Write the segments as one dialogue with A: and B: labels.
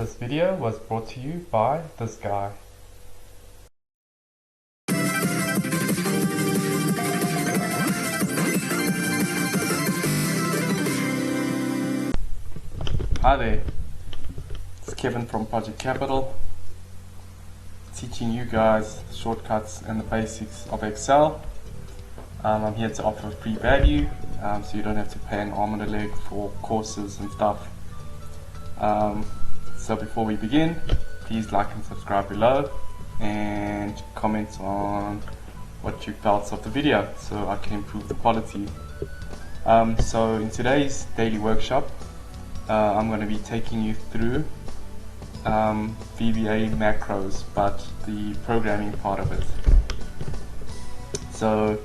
A: This video was brought to you by this guy. Hi there, it's Kevin from Project Capital, teaching you guys shortcuts and the basics of Excel. I'm here to offer free value, so you don't have to pay an arm and a leg for courses and stuff. So before we begin, please like and subscribe below and comment on what you felt of the video so I can improve the quality. So in today's daily workshop, I'm going to be taking you through VBA macros, but the programming part of it. So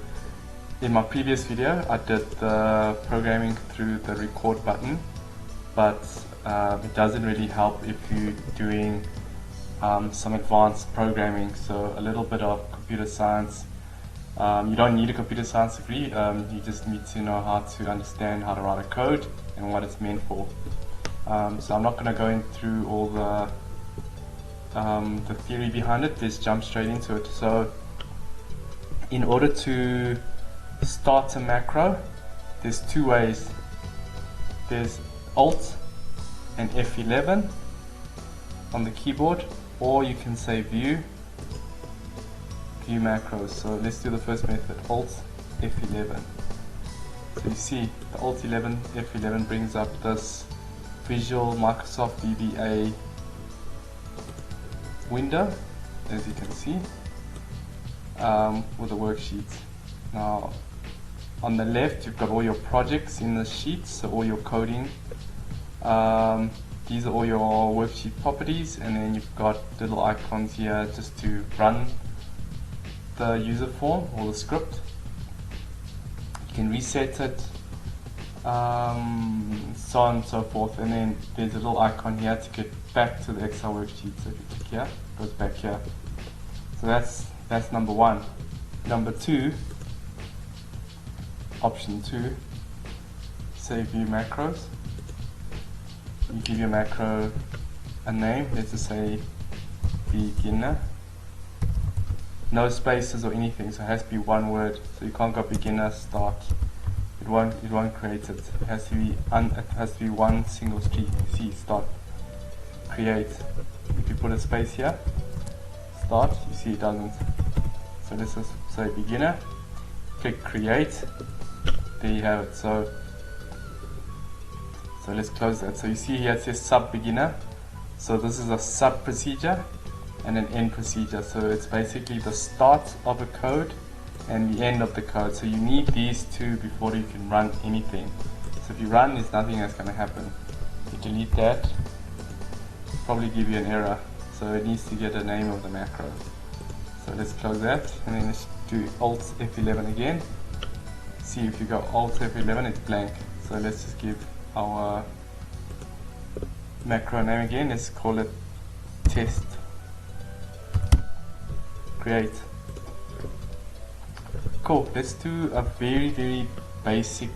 A: in my previous video I did the programming through the record button, but it doesn't really help if you're doing some advanced programming, so a little bit of computer science. You don't need a computer science degree, you just need to know how to understand how to write a code and what it's meant for. So I'm not going to go through all the theory behind it, just jump straight into it. So in order to start a macro, there's two ways. There's Alt and F11 on the keyboard, or you can say view macros. So let's do the first method, Alt F11. So you see the Alt 11 F11 brings up this visual Microsoft VBA window, as you can see, with the worksheets. Now on the left you've got all your projects in the sheets, so all your coding. These are all your worksheet properties, and then you've got little icons here just to run the user form or the script. You can reset it, so on and so forth, and then there's a little icon here to get back to the Excel worksheet. So if you click here, it goes back here. So that's number one. Number two, option 2, say view macros. You give your macro a name, let's just say beginner. No spaces or anything, so it has to be one word. So you can't go beginner start. It won't create it. It has to be one single street. See, start, create. If you put a space here, start, you see it doesn't. So let's just say beginner. Click create. There you have it. So let's close that. So you see here it says sub beginner. So this is a sub procedure and an end procedure. So it's basically the start of a code and the end of the code. So you need these two before you can run anything. So if you run, there's nothing that's going to happen. You delete that, probably give you an error. So it needs to get a name of the macro. So let's close that, and then let's do Alt F11 again. See, if you go Alt F11, it's blank. So let's just give our macro name again. Let's call it test. Great. Cool. Let's do a very basic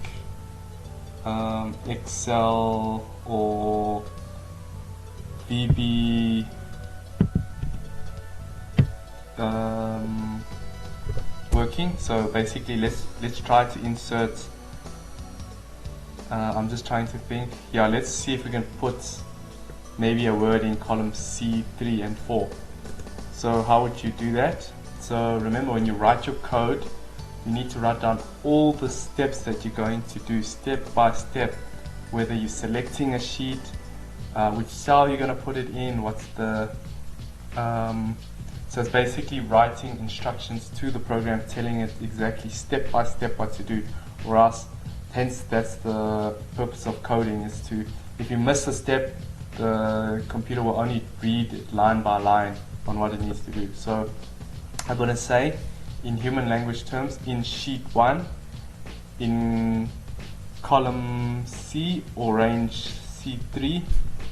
A: Excel or VB working. So basically, let's try to insert. I'm just trying to think. Yeah, let's see if we can put maybe a word in column C3 and 4. So how would you do that? So remember, when you write your code, you need to write down all the steps that you're going to do step by step, whether you're selecting a sheet, which cell you're going to put it in, what's the so it's basically writing instructions to the program, telling it exactly step by step what to do, or else, hence that's the purpose of coding, is to, if you miss a step, the computer will only read it line by line on what it needs to do. So I'm going to say, in human language terms, in sheet 1, in column C or range C3,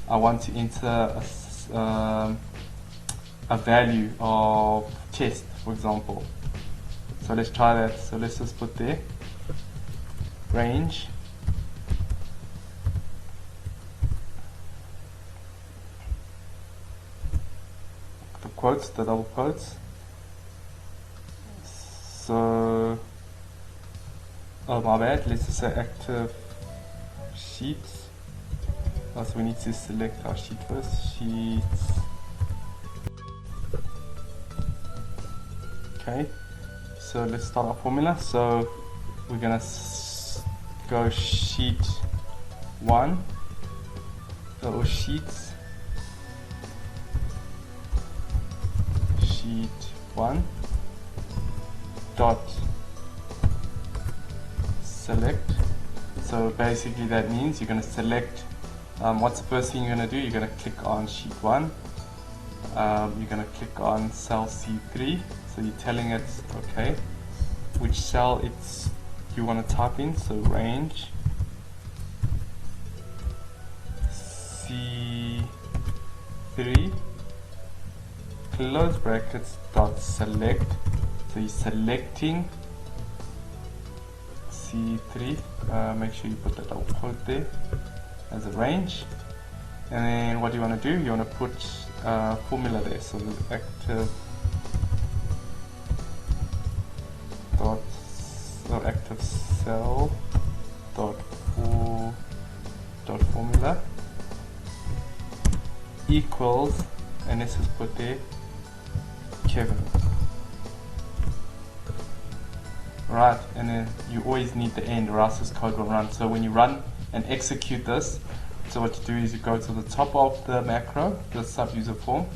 A: I want to enter a value of test, for example. So let's try that. So let's just put there range quotes, the double quotes. So, oh my bad, let's just say active sheets. Oh, so we need to select our sheet first, sheets. Okay, so let's start our formula. So we're gonna go sheet 1, or sheets, sheet 1 dot select. So basically that means you're going to select, what's the first thing you're going to do? You're going to click on sheet 1, you're going to click on cell C3, so you're telling it, okay, which cell you want to type in, so range C3 close brackets dot select. So you're selecting C3, make sure you put that double quote there as a range, and then what you want to do, you want to put formula there, so the active dot or active cell dot formula equals, and this is put there, Kevin. Right, and then you always need the end or else this code will run. So when you run and execute this, so what you do is you go to the top of the macro, the sub user form,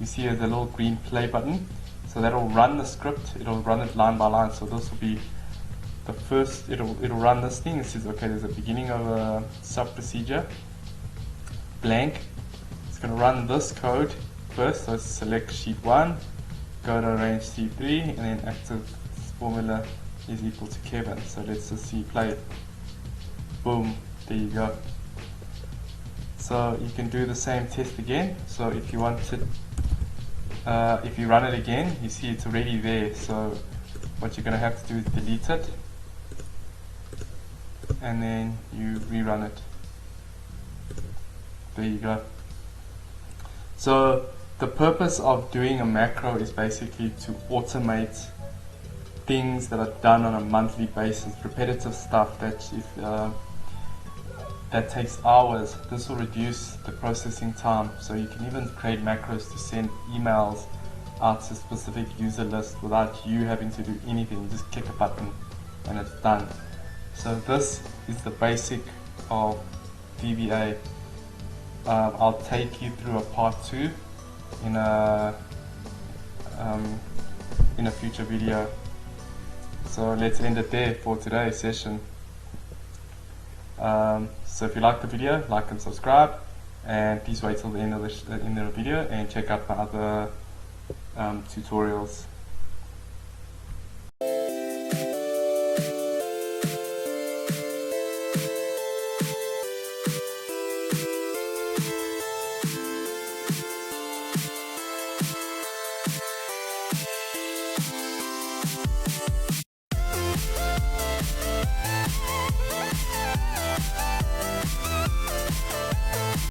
A: you see there's a little green play button, so that'll run the script, it'll run it line by line. So this will be the first, it'll run this thing. It says, okay, there's a beginning of a sub procedure, blank. It's going to run this code first, so select sheet 1, go to range C3, and then active formula is equal to Kevin. So let's just see, play it. Boom, there you go. So you can do the same test again. So if you want to, if you run it again, you see it's already there. So what you're going to have to do is delete it, and then you rerun it. There you go. So the purpose of doing a macro is basically to automate things that are done on a monthly basis, repetitive stuff that that takes hours. This will reduce the processing time, so you can even create macros to send emails out to specific user lists without you having to do anything. You just click a button and it's done. So this is the basic of VBA. I'll take you through a part 2 in a future video. So let's end it there for today's session. So if you like the video, like and subscribe, and please wait till the end of the video and check out my other tutorials.